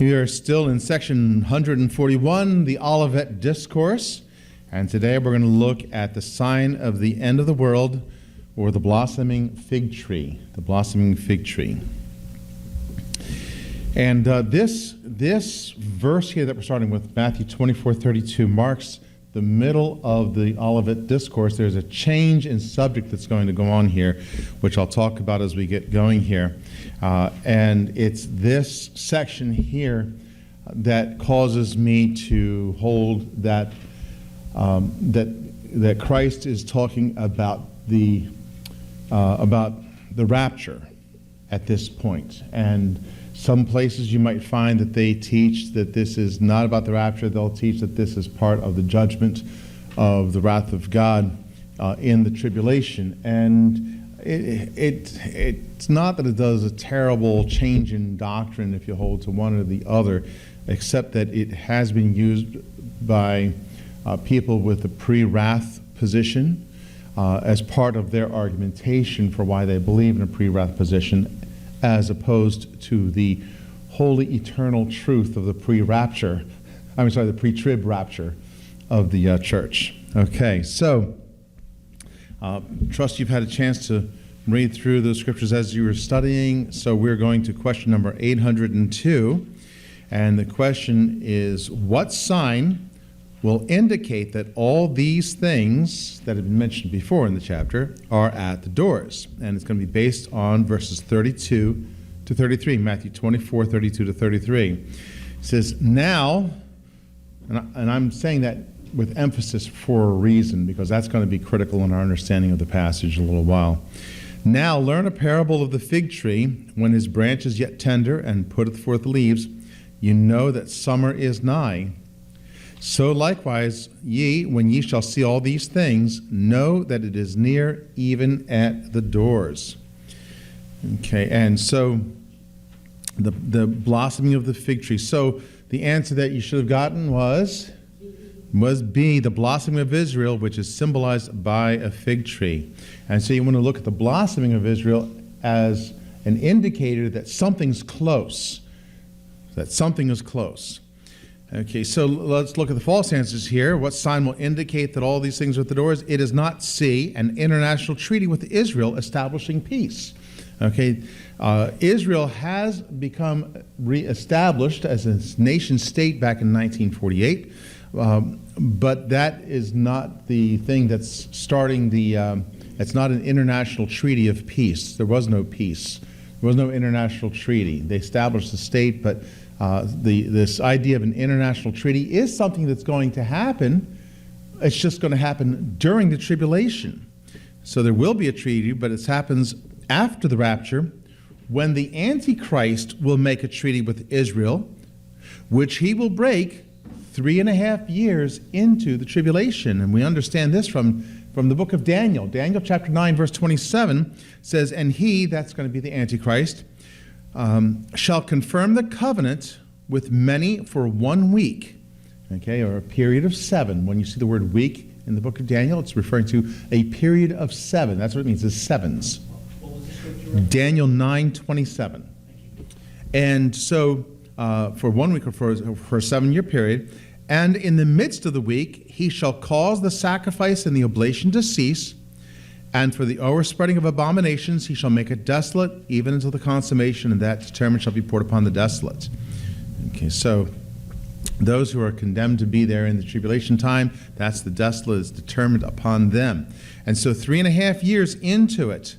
We are still in section 141, the Olivet Discourse, and today we're going to look at the sign of the end of the world, or the blossoming fig tree. The blossoming fig tree. And this verse here that we're starting with, Matthew 24:32, marks the middle of the Olivet Discourse. There's a change in subject that's going to go on here, which I'll talk about as we get going here. And it's this section here that causes me to hold that that Christ is talking about the rapture at this point. And some places you might find that they teach that this is not about the rapture. They'll teach that this is part of the judgment of the wrath of God in the tribulation. And it's not that it does a terrible change in doctrine if you hold to one or the other, except that it has been used by people with the pre-wrath position as part of their argumentation for why they believe in a pre-wrath position, as opposed to the holy eternal truth of the the pre-trib rapture of the church. Okay, so trust you've had a chance to read through those scriptures as you were studying. So we're going to question number 802, and the question is, what sign will indicate that all these things that have been mentioned before in the chapter are at the doors? And it's going to be based on verses 32 to 33, Matthew 24:32 to 33. It says, now, and I'm saying that with emphasis for a reason, because that's going to be critical in our understanding of the passage in a little while. Now learn a parable of the fig tree. When his branch is yet tender and putteth forth leaves, you know that summer is nigh. So likewise, ye, when ye shall see all these things, know that it is near, even at the doors. Okay, and so the blossoming of the fig tree. So the answer that you should have gotten was B, the blossoming of Israel, which is symbolized by a fig tree. And so you want to look at the blossoming of Israel as an indicator that something's close, that something is close. Okay, so let's look at the false answers here. What sign will indicate that all these things are at the doors? It is not C, an international treaty with Israel establishing peace. Okay, Israel has become reestablished as a nation state back in 1948, but that is not the thing that's starting it's not an international treaty of peace. There was no peace. There was no international treaty. They established the state, but this idea of an international treaty is something that's going to happen. It's just going to happen during the tribulation. So there will be a treaty, but it happens after the rapture, when the Antichrist will make a treaty with Israel, which he will break 3.5 years into the tribulation. And we understand this from the book of Daniel. Daniel chapter 9, verse 27 says, and he, that's going to be the Antichrist, shall confirm the covenant with many for 1 week, okay, or a period of 7. When you see the word week in the book of Daniel, it's referring to a period of 7. That's what it means, is sevens. What was the scripture? Daniel 9:27. And so for 1 week or for a 7-year period, and in the midst of the week he shall cause the sacrifice and the oblation to cease, and for the overspreading of abominations he shall make it desolate, even until the consummation, and that determined shall be poured upon the desolate. Okay, so those who are condemned to be there in the tribulation time, that's the desolate, is determined upon them. And so 3.5 years into it,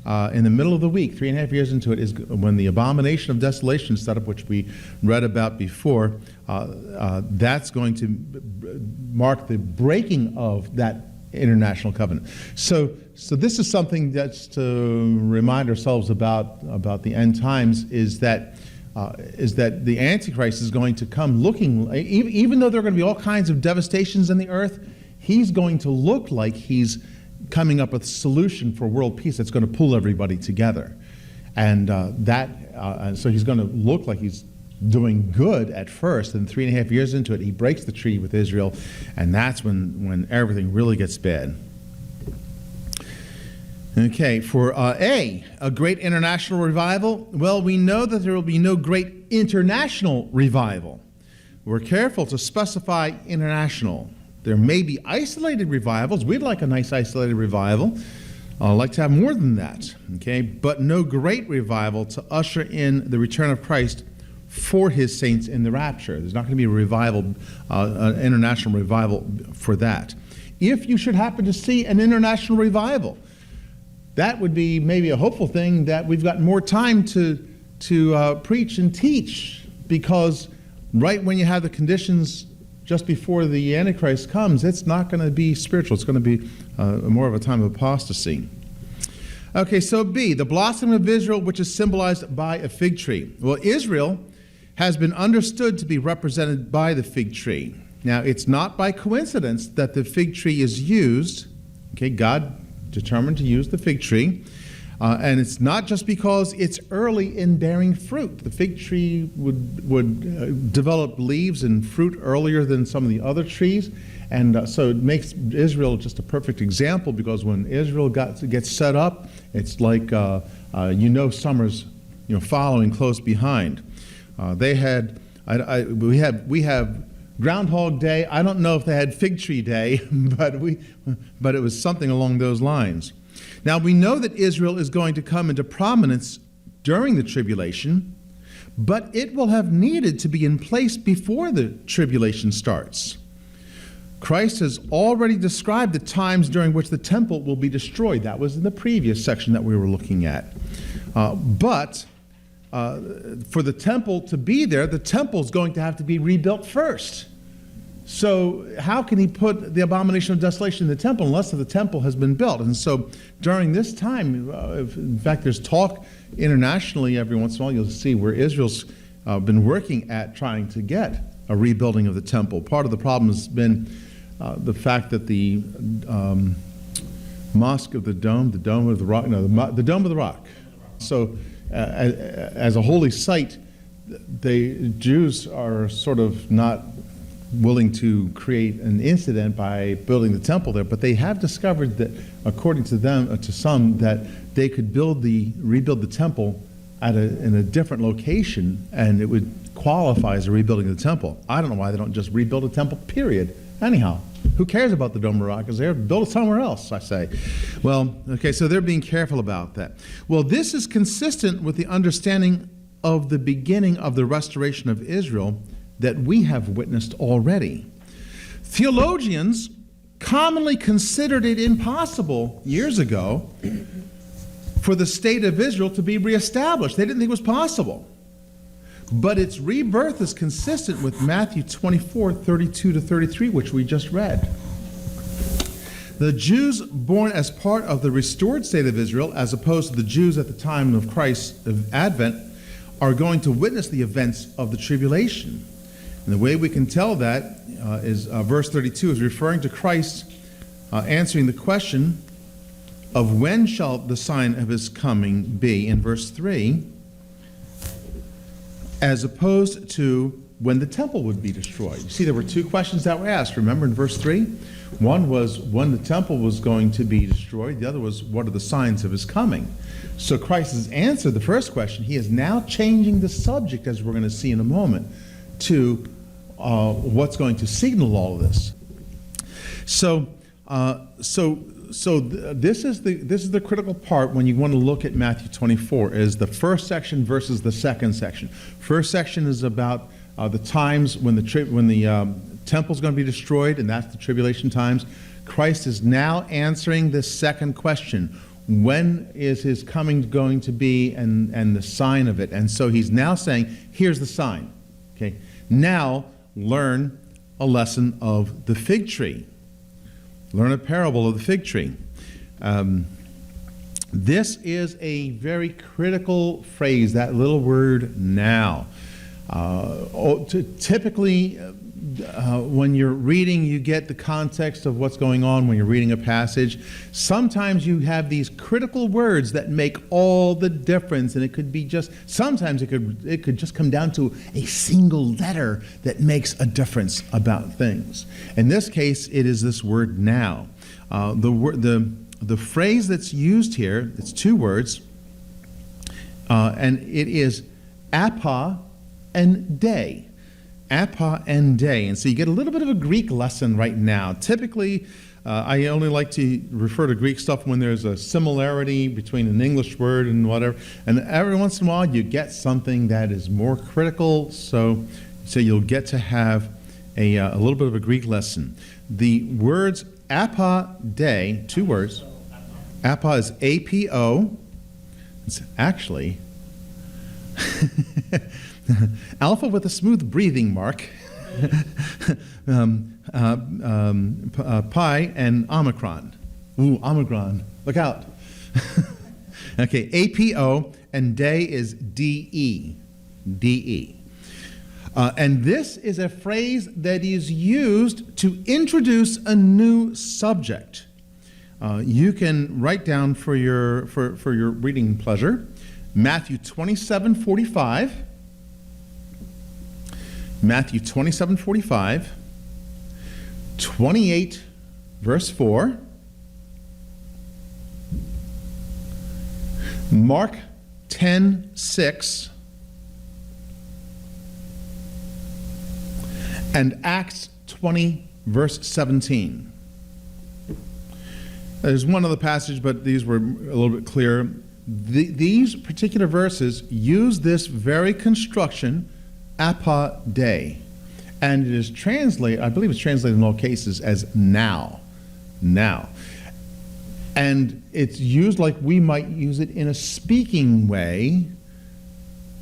in the middle of the week, 3.5 years into it, is when the abomination of desolation is set up, which we read about before. That's going to mark the breaking of that international covenant. So this is something that's to remind ourselves about the end times, is that the Antichrist is going to come looking, even though there are going to be all kinds of devastations in the earth, he's going to look like he's coming up with a solution for world peace that's going to pull everybody together. And so he's going to look like he's doing good at first, and 3.5 years into it, he breaks the treaty with Israel, and that's when everything really gets bad. Okay, for a great international revival, well, we know that there will be no great international revival. We're careful to specify international. There may be isolated revivals. We'd like a nice isolated revival. I'd like to have more than that, okay? But no great revival to usher in the return of Christ for his saints in the rapture. There's not going to be a revival, an international revival for that. If you should happen to see an international revival, that would be maybe a hopeful thing, that we've got more time to preach and teach, because right when you have the conditions just before the Antichrist comes, it's not going to be spiritual. It's going to be more of a time of apostasy. Okay, so B, the blossoming of Israel, which is symbolized by a fig tree. Well, Israel has been understood to be represented by the fig tree. Now, it's not by coincidence that the fig tree is used. Okay, God determined to use the fig tree. And it's not just because it's early in bearing fruit. The fig tree would develop leaves and fruit earlier than some of the other trees. And so it makes Israel just a perfect example, because when Israel gets set up, it's like, summer's following close behind. We have Groundhog Day. I don't know if they had Fig Tree Day, but it was something along those lines. Now, we know that Israel is going to come into prominence during the tribulation, but it will have needed to be in place before the tribulation starts. Christ has already described the times during which the temple will be destroyed. That was in the previous section that we were looking at. But for the temple to be there, the temple is going to have to be rebuilt first. So how can he put the abomination of desolation in the temple unless the temple has been built? And so during this time, in fact, there's talk internationally every once in a while, you'll see where Israel's been working at trying to get a rebuilding of the temple. Part of the problem has been the fact that the Mosque of the Dome of the Rock, the Dome of the Rock. So as a holy site, the Jews are sort of not willing to create an incident by building the temple there, but they have discovered that, according to them, to some, that they could rebuild the temple in a different location, and it would qualify as a rebuilding of the temple. I don't know why they don't just rebuild a temple, period. Anyhow, who cares about the Dome of the Rock? Is there? Build it somewhere else, I say. Well, okay, so they're being careful about that. Well, this is consistent with the understanding of the beginning of the restoration of Israel that we have witnessed already. Theologians commonly considered it impossible years ago for the state of Israel to be reestablished. They didn't think it was possible. But its rebirth is consistent with Matthew 24:32-33, which we just read. The Jews born as part of the restored state of Israel, as opposed to the Jews at the time of Christ's advent, are going to witness the events of the tribulation. And the way we can tell that is verse 32 is referring to Christ answering the question of when shall the sign of his coming be, in verse 3, as opposed to when the temple would be destroyed. You see, there were two questions that were asked. Remember in verse 3? One was when the temple was going to be destroyed. The other was, what are the signs of his coming? So Christ has answered the first question. He is now changing the subject, as we're going to see in a moment, to what's going to signal all of this. So this is the critical part when you want to look at Matthew 24, is the first section versus the second section. First section is about the times when the temple's going to be destroyed, and that's the tribulation times. Christ is now answering this second question. When is his coming going to be, and the sign of it? And so he's now saying, here's the sign. Okay. Now learn a lesson of the fig tree. Learn a parable of the fig tree. This is a very critical phrase, that little word now. Typically, when you're reading, you get the context of what's going on when you're reading a passage. Sometimes you have these critical words that make all the difference, and it could be just, sometimes it could just come down to a single letter that makes a difference about things. In this case, it is this word now. The phrase that's used here, it's two words, and it is apa and day. Apa and day. And so you get a little bit of a Greek lesson right now. Typically, I only like to refer to Greek stuff when there's a similarity between an English word and whatever. And every once in a while, you get something that is more critical. So you'll get to have a little bit of a Greek lesson. The words apa, day, 2 words. Apa is A-P-O. It's actually alpha with a smooth breathing mark, pi, and omicron. Ooh, omicron. Look out. Okay, A-P-O, and day is D-E. D-E. And this is a phrase that is used to introduce a new subject. You can write down for your reading pleasure, Matthew 27:45. Matthew 27:45, 28 verse 4, Mark 10:6, and Acts 20 verse 17. There's one other passage, but these were a little bit clearer. These particular verses use this very construction, apa day, and it is translated, I believe it's translated in all cases as now. Now. And it's used like we might use it in a speaking way,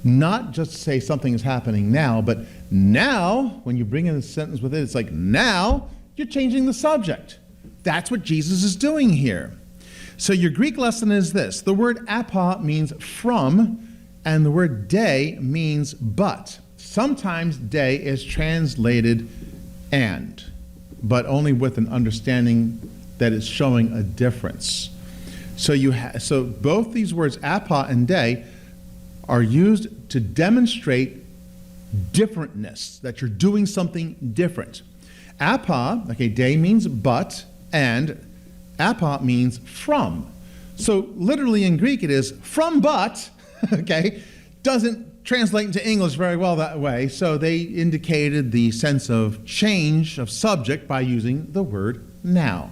not just to say something is happening now, but now, when you bring in a sentence with it, it's like now you're changing the subject. That's what Jesus is doing here. So your Greek lesson is this. The word apa means from, and the word day means but. Sometimes day is translated and, but only with an understanding that it's showing a difference. So both these words, apa and day, are used to demonstrate differentness, that you're doing something different. Apa, okay, day means but, and apa means from. So literally in Greek it is from but, okay, doesn't translate into English very well that way, so they indicated the sense of change of subject by using the word now.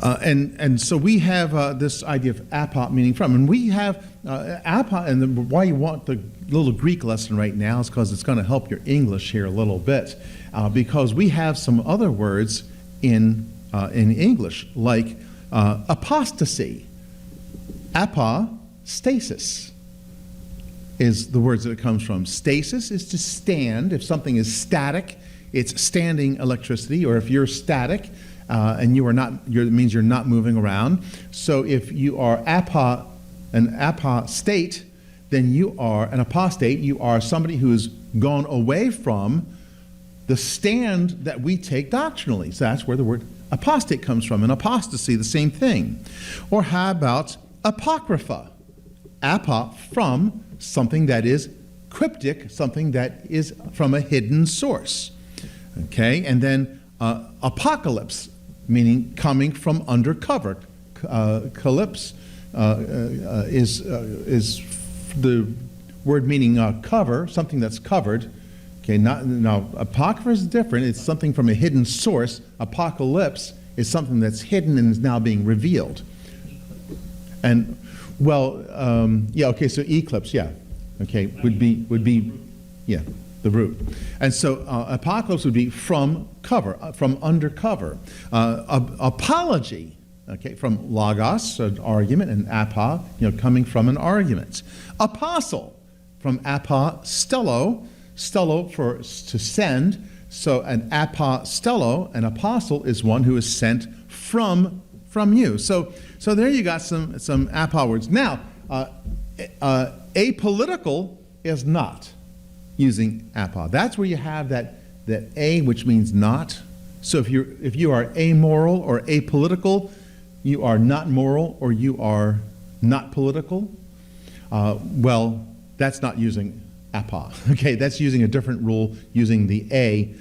And so we have this idea of apa meaning from, and we have apa, and why you want the little Greek lesson right now is because it's going to help your English here a little bit, because we have some other words in English, like apostasy. Apostasis is the words that it comes from. Stasis is to stand. If something is static, it's standing electricity, or if you're static, and you are not, it means you're not moving around. So if you are an apostate, then you are an apostate. You are somebody who has gone away from the stand that we take doctrinally. So that's where the word apostate comes from. And apostasy, the same thing. Or how about apocrypha? Apa, from something that is cryptic, something that is from a hidden source. Okay, and then apocalypse, meaning coming from undercover. Calypse is the word meaning cover, something that's covered. Okay, now apocrypha is different. It's something from a hidden source. Apocalypse is something that's hidden and is now being revealed. And well, yeah, okay, so eclipse, yeah, okay, would be, yeah, the root. And so apocalypse would be from cover, from undercover. Apology, okay, from logos, an argument, and apa, coming from an argument. Apostle, from apostello, stello for to send. So an apostello, an apostle, is one who is sent from you. So there you got some apa words. Now, apolitical is not using apa. That's where you have that a, which means not. So if you are amoral or apolitical, you are not moral or you are not political. Well, that's not using apa. Okay, that's using a different rule, using the a.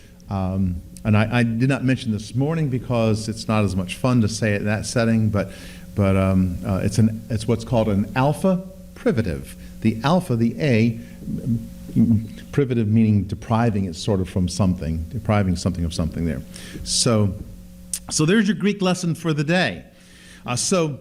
And I did not mention this morning because it's not as much fun to say it in that setting, but it's what's called an alpha privative. The alpha, the A, privative meaning depriving it sort of from something, depriving something of something there. So there's your Greek lesson for the day. The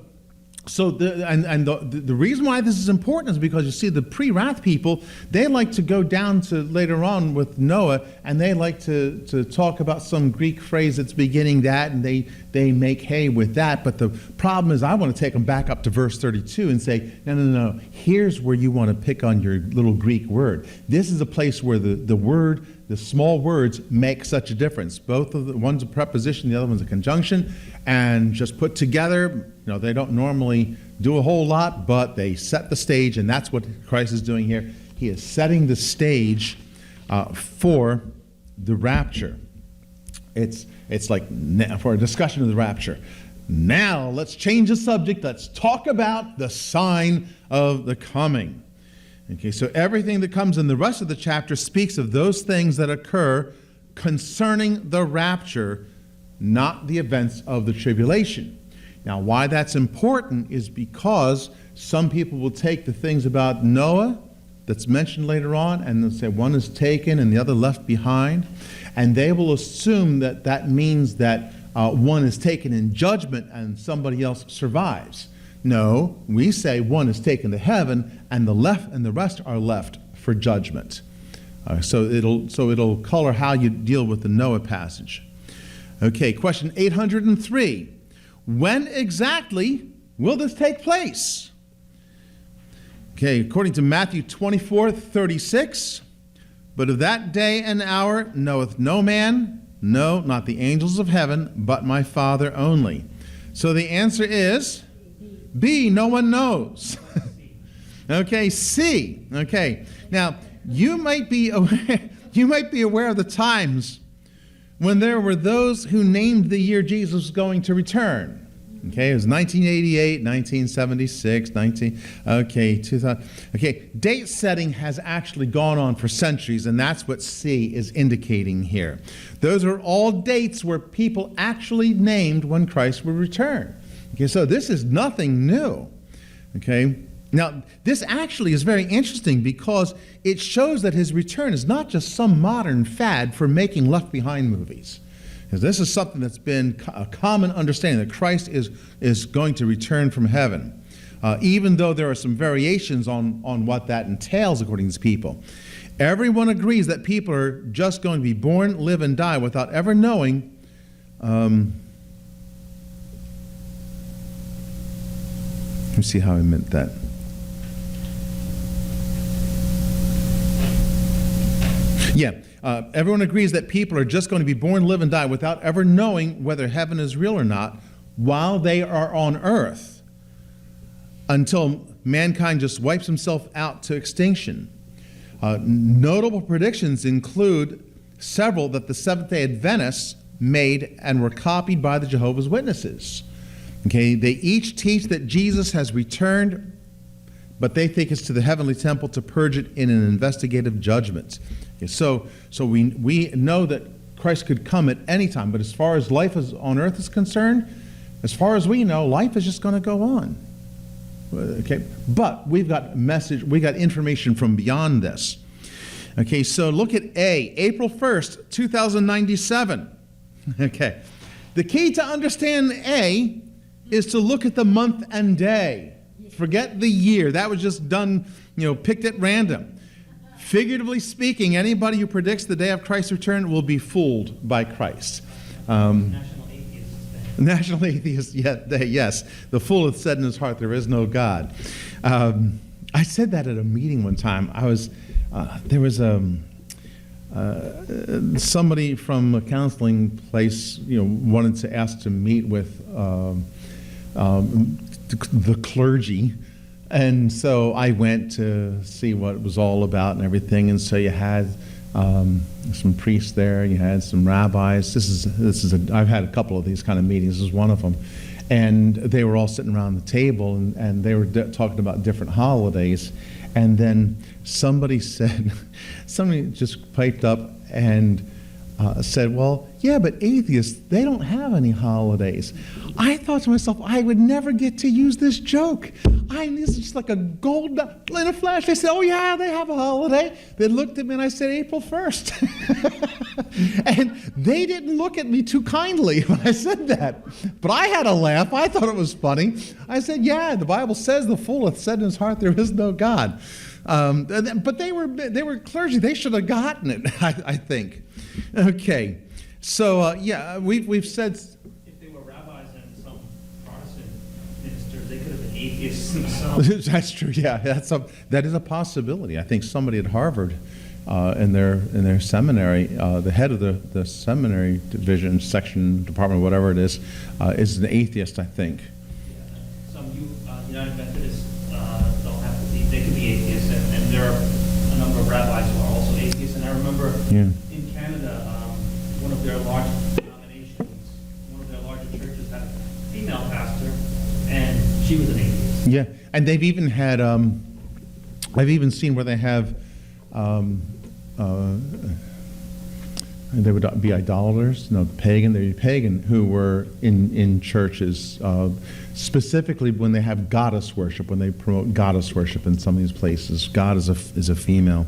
reason why this is important is because you see the pre-wrath people, they like to go down to later on with Noah, and they like to talk about some Greek phrase that's beginning that, and they make hay with that. But the problem is I want to take them back up to verse 32 and say, no. Here's where you want to pick on your little Greek word. This is a place where the small words make such a difference. Both of the one's a preposition, the other one's a conjunction, and just put together, they don't normally do a whole lot, but they set the stage, and that's what Christ is doing here. He is setting the stage for the rapture. It's like for a discussion of the rapture. Now let's change the subject. Let's talk about the sign of the coming. Okay, so everything that comes in the rest of the chapter speaks of those things that occur concerning the rapture, not the events of the tribulation. Now, why that's important is because some people will take the things about Noah that's mentioned later on, and they'll say one is taken and the other left behind, and they will assume that that means that one is taken in judgment and somebody else survives. No, we say one is taken to heaven, and the rest are left for judgment. So it'll color how you deal with the Noah passage. Okay, question 803. When exactly will this take place? Okay, according to Matthew 24:36, but of that day and hour knoweth no man, no, not the angels of heaven, but my Father only. So the answer is B, no one knows. Okay, C. Okay, now you might be aware of the times when there were those who named the year Jesus was going to return. Okay, it was 1988, 1976, 2000. Okay, date setting has actually gone on for centuries, and that's what C is indicating here. Those are all dates where people actually named when Christ would return. Okay, so this is nothing new. Okay, now this actually is very interesting because it shows that his return is not just some modern fad for making Left Behind movies. Because this is something that's been a common understanding, that Christ is going to return from heaven. Even though there are some variations on what that entails according to these people. Everyone agrees that people are just going to be born, live, and die without ever knowing let me see how I meant that. Yeah. Everyone agrees that people are just going to be born, live, and die without ever knowing whether heaven is real or not while they are on earth until mankind just wipes himself out to extinction. Notable predictions include several that the Seventh-day Adventists made and were copied by the Jehovah's Witnesses. Okay, they each teach that Jesus has returned, but they think it's to the heavenly temple to purge it in an investigative judgment. Okay, so we know that Christ could come at any time, but as far as life on earth is concerned, as far as we know, life is just going to go on. Okay, but we've got information from beyond this. Okay, so look at A, April 1st, 2097. Okay, the key to understand A is to look at the month and day. Forget the year. That was just done, picked at random. Figuratively speaking, anybody who predicts the day of Christ's return will be fooled by Christ. National Atheist Day, yes. The fool hath said in his heart, there is no God. I said that at a meeting one time. There was somebody from a counseling place, wanted to ask to meet with the clergy. And so I went to see what it was all about and everything. And so you had some priests there, you had some rabbis. I've had a couple of these kind of meetings. This is one of them. And they were all sitting around the table, and they were talking about different holidays. And then somebody just piped up and said, well, yeah, but atheists, they don't have any holidays. I thought to myself, I would never get to use this joke. This is just like a gold in a flash. They said, oh yeah, they have a holiday. They looked at me and I said, April 1st. And they didn't look at me too kindly when I said that. But I had a laugh. I thought it was funny. I said, yeah, the Bible says the fool hath said in his heart there is no God. But they were clergy. They should have gotten it, I think. Okay, so yeah, we've said. If they were rabbis and some Protestant ministers, they could have been atheists themselves. That's true. Yeah, that is a possibility. I think somebody at Harvard, in their seminary, the head of the seminary division, section, department, whatever it is an atheist. I think. Yeah, some United Methodists don't have to be. They could be atheists, and there are a number of rabbis who are also atheists. And I remember. Yeah. Canada, one of their large denominations, one of their larger churches had a female pastor, and she was an atheist. Yeah, and they've even had, I've even seen where they have, they would be idolaters, pagan, they'd be pagan, who were in churches, specifically when they have goddess worship, when they promote goddess worship in some of these places. God is a female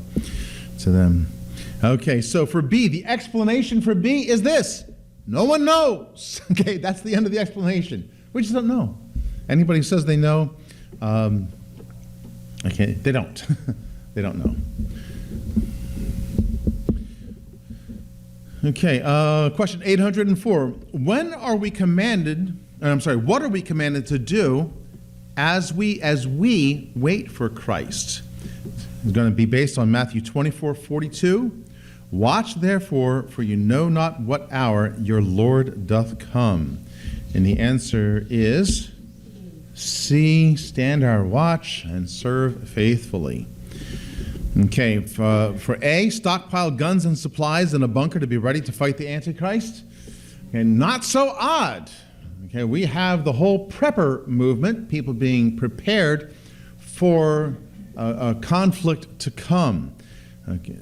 to them. Okay, so for B, the explanation for B is this. No one knows. Okay, that's the end of the explanation. We just don't know. Anybody who says they know, they don't. They don't know. Okay, question 804. What are we commanded to do as we wait for Christ? It's going to be based on Matthew 24:42. Watch therefore, for you know not what hour your Lord doth come. And the answer is, stand our watch, and serve faithfully. Okay, for A, stockpile guns and supplies in a bunker to be ready to fight the Antichrist. Okay, not so odd. Okay, we have the whole prepper movement, people being prepared for a conflict to come. Okay,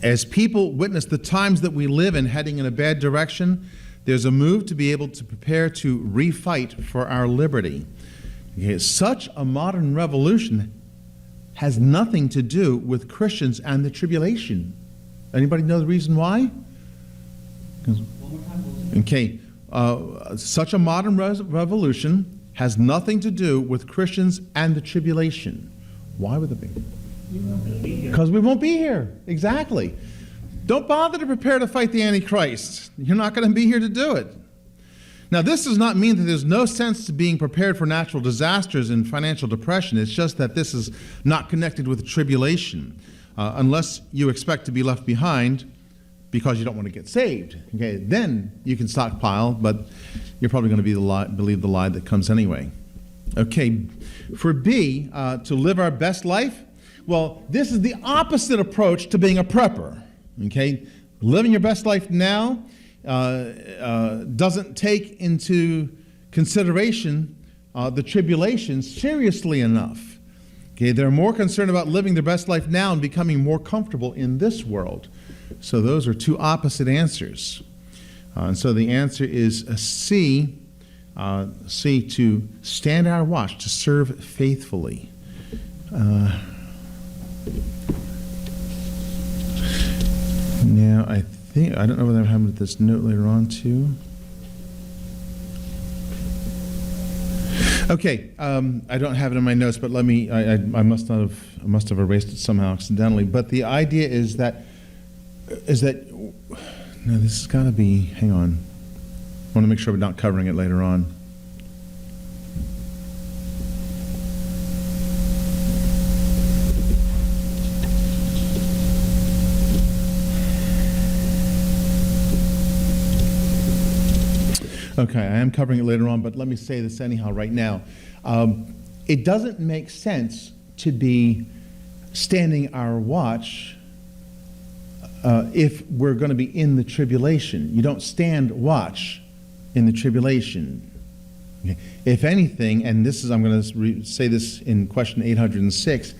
as people witness the times that we live in heading in a bad direction, there's a move to be able to prepare to refight for our liberty. Okay, such a modern revolution has nothing to do with Christians and the tribulation. Anybody know the reason why? Okay, such a modern revolution has nothing to do with Christians and the tribulation. Why would it be? Because we won't be here. Exactly. Don't bother to prepare to fight the Antichrist. You're not going to be here to do it. Now, this does not mean that there's no sense to being prepared for natural disasters and financial depression. It's just that this is not connected with tribulation, unless you expect to be left behind because you don't want to get saved. Okay, then you can stockpile, but you're probably going to believe the lie that comes anyway. Okay, for B, to live our best life, well, this is the opposite approach to being a prepper. Okay, living your best life now doesn't take into consideration the tribulation seriously enough. Okay, they're more concerned about living their best life now and becoming more comfortable in this world. So those are two opposite answers. And so the answer is C, to stand our watch, to serve faithfully. Now, I don't know whether I'm having this note later on too. Okay, I don't have it in my notes, but let me. I must have erased it somehow accidentally. But the idea is that no, this has got to be. Hang on, I want to make sure we're not covering it later on. Okay, I am covering it later on, but let me say this anyhow right now. It doesn't make sense to be standing our watch if we're going to be in the tribulation. You don't stand watch in the tribulation. Okay. If anything, and this is, I'm going to say this in question 806,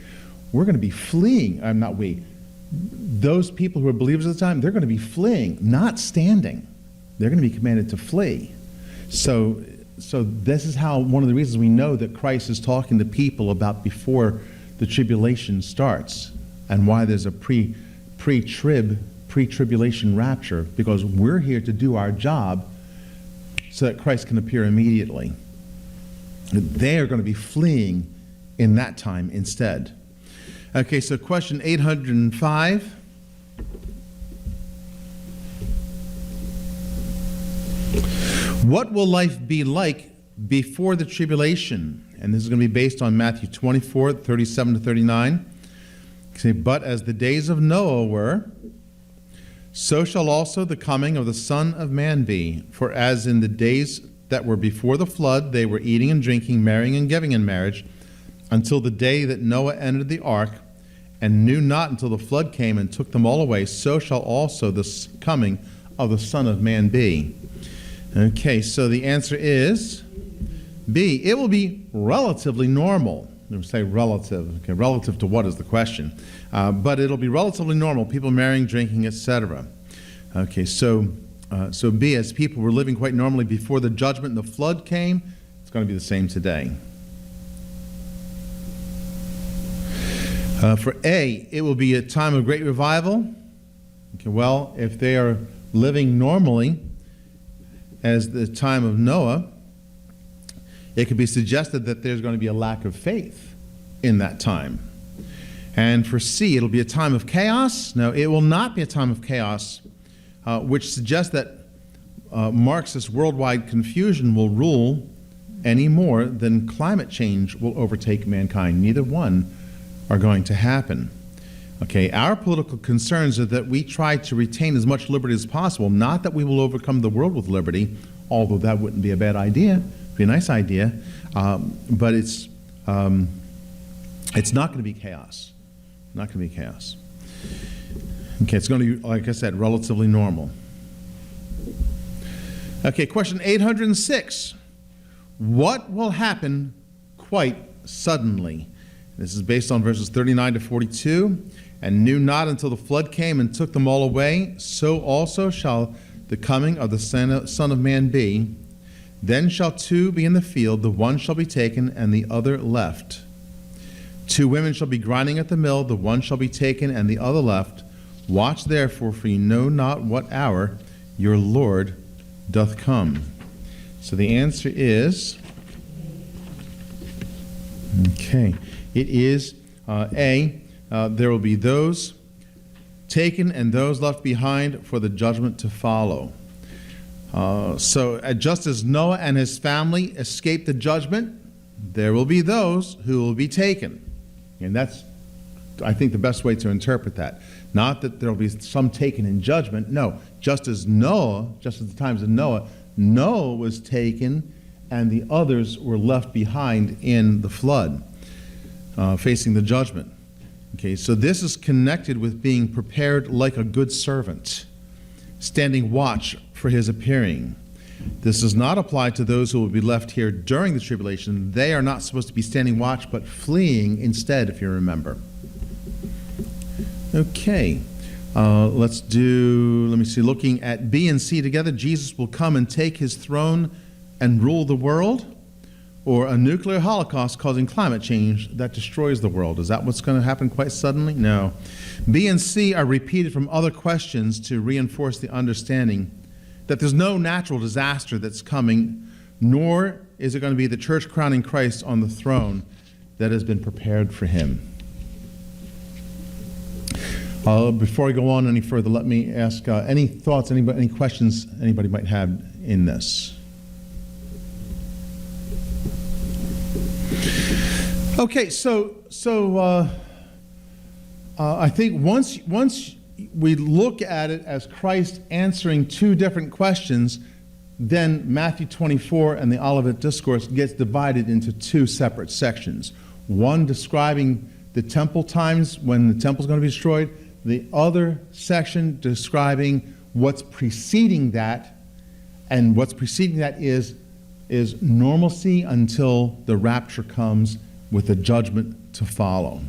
we're going to be fleeing, those people who are believers at the time, they're going to be fleeing, not standing. They're going to be commanded to flee. So this is how, one of the reasons we know that Christ is talking to people about before the tribulation starts, and why there's a pre-tribulation rapture, because we're here to do our job so that Christ can appear immediately. They are going to be fleeing in that time instead. Okay, so question 805. What will life be like before the tribulation? And this is going to be based on Matthew 24, 37 to 39. Say, but as the days of Noah were, so shall also the coming of the Son of Man be. For as in the days that were before the flood, they were eating and drinking, marrying and giving in marriage, until the day that Noah entered the ark, and knew not until the flood came and took them all away, so shall also the coming of the Son of Man be. Okay, so the answer is B. It will be relatively normal. We'll say relative. Okay, relative to what is the question? But it'll be relatively normal. People marrying, drinking, etc. Okay, so B, as people were living quite normally before the judgment and the flood came, it's going to be the same today. For A, it will be a time of great revival. Okay, well, if they are living normally as the time of Noah, it could be suggested that there's going to be a lack of faith in that time. And for C, it'll be a time of chaos. No, it will not be a time of chaos, which suggests that Marxist worldwide confusion will rule any more than climate change will overtake mankind. Neither one are going to happen. Okay, our political concerns are that we try to retain as much liberty as possible, not that we will overcome the world with liberty, although that wouldn't be a bad idea. It'd be a nice idea, but it's not going to be chaos. Not going to be chaos. Okay, it's going to be, like I said, relatively normal. Okay, question 806. What will happen quite suddenly? This is based on verses 39 to 42. And knew not until the flood came and took them all away, so also shall the coming of the Son of Man be. Then shall two be in the field, the one shall be taken and the other left. Two women shall be grinding at the mill, the one shall be taken and the other left. Watch therefore, for you know not what hour your Lord doth come. So the answer is, okay, it is A. There will be those taken and those left behind for the judgment to follow. So just as Noah and his family escaped the judgment, there will be those who will be taken. And that's, I think, the best way to interpret that. Not that there will be some taken in judgment. No, just as Noah, just at the times of Noah, Noah was taken and the others were left behind in the flood, facing the judgment. Okay, so this is connected with being prepared like a good servant, standing watch for his appearing. This does not apply to those who will be left here during the tribulation. They are not supposed to be standing watch, but fleeing instead, if you remember. Okay, let me see, looking at B and C together. Jesus will come and take his throne and rule the world, or a nuclear holocaust causing climate change that destroys the world. Is that what's going to happen quite suddenly? No. B and C are repeated from other questions to reinforce the understanding that there's no natural disaster that's coming, nor is it going to be the church crowning Christ on the throne that has been prepared for him. Before I go on any further, let me ask any thoughts, any questions anybody might have in this. Okay, so I think once we look at it as Christ answering two different questions, then Matthew 24 and the Olivet Discourse gets divided into two separate sections. One describing the temple times when the temple is going to be destroyed, the other section describing what's preceding that, and what's preceding that is normalcy until the rapture comes with the judgment to follow.